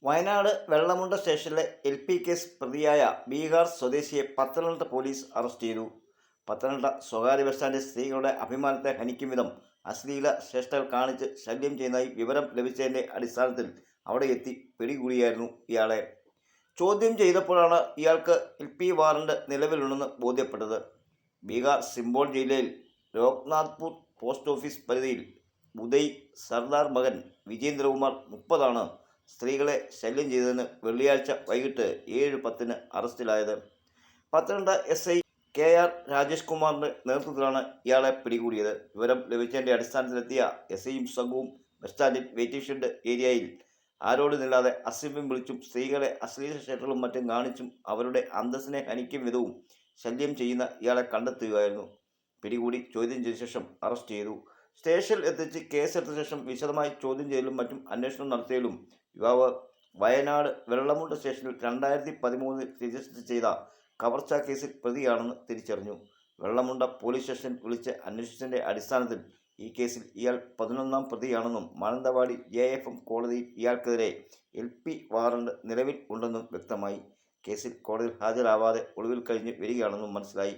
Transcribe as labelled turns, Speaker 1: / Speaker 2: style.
Speaker 1: വയനാട് വെള്ളമുണ്ട സ്റ്റേഷനിലെ LP case പ്രതിയായ ബീഹാർ സ്വദേശിയെ പത്തനംതിട്ട പോലീസ് അറസ്റ്റ് ചെയ്തു. പത്തനംതിട്ട സ്വകാര്യ ബസ് സ്റ്റാൻഡിൽ സ്ത്രീകളുടെ അഭിമാനത്തെ ഹനിക്കും വിധം അശ്ലീല ചേഷ്ടകൾ കാണിച്ച് ശല്യം ചെയ്യുന്നതായി വിവരം ലഭിച്ചതിൻ്റെ അടിസ്ഥാനത്തിൽ അവിടെ എത്തി പിടികൂടിയായിരുന്നു ഇയാളെ. ചോദ്യം ചെയ്തപ്പോഴാണ് ഇയാൾക്ക് LP വാറണ്ട് നിലവിലുണ്ടെന്ന് ബോധ്യപ്പെട്ടത്. ബീഹാർ സിംബോൾ ജില്ലയിൽ ലോക്നാഥ്പൂർ പോസ്റ്റ് ഓഫീസ് പരിധിയിൽ ഉദയ് സർദാർ മകൻ വിജേന്ദ്രകുമാർ 30 സ്ത്രീകളെ ശല്യം ചെയ്തതിന് വെള്ളിയാഴ്ച വൈകിട്ട് 7:10 അറസ്റ്റിലായത്. പത്തനംതിട്ട SI KR രാജേഷ് കുമാറിൻ്റെ നേതൃത്വത്തിലാണ് ഇയാളെ പിടികൂടിയത്. വിവരം ലഭിച്ചതിൻ്റെ അടിസ്ഥാനത്തിലെത്തിയ SIയും സംഘവും ബസ് സ്റ്റാൻഡിൽ വെയിറ്റിംഗ് ഷെഡ് ഏരിയയിൽ ആരോടുമില്ലാതെ അസഭ്യം വിളിച്ചും സ്ത്രീകളെ അശ്ലീല ചേഷ്ടകളും മറ്റും കാണിച്ചും അവരുടെ അന്തസ്സിനെ ഹനിക്കും വിധവും ശല്യം ചെയ്യുന്ന ഇയാളെ കണ്ടെത്തുകയായിരുന്നു. പിടികൂടി ചോദ്യം ചെയ്ത ശേഷം അറസ്റ്റ് ചെയ്തു. സ്റ്റേഷനിൽ എത്തിച്ച് കേസെടുത്ത ശേഷം വിശദമായി ചോദ്യം ചെയ്യലും മറ്റും അന്വേഷണം നടത്തിയാലും യുവാവ് വയനാട് വെള്ളമുണ്ട സ്റ്റേഷനിൽ 2013 രജിസ്റ്റർ ചെയ്ത കവർച്ചാ കേസിൽ പ്രതിയാണെന്ന് തിരിച്ചറിഞ്ഞു. വെള്ളമുണ്ട പോലീസ് സ്റ്റേഷനിൽ വിളിച്ച് അന്വേഷിച്ചതിൻ്റെ അടിസ്ഥാനത്തിൽ ഈ കേസിൽ ഇയാൾ 11ാം പ്രതിയാണെന്നും മാനന്തവാടി JFM കോടതിയിൽ ഇയാൾക്കെതിരെ LP വാറണ്ട് നിലവിൽ ഉണ്ടെന്നും വ്യക്തമായി. കേസിൽ കോടതിയിൽ ഹാജരാവാതെ ഒളിവിൽ കഴിഞ്ഞ് വരികയാണെന്നും മനസ്സിലായി.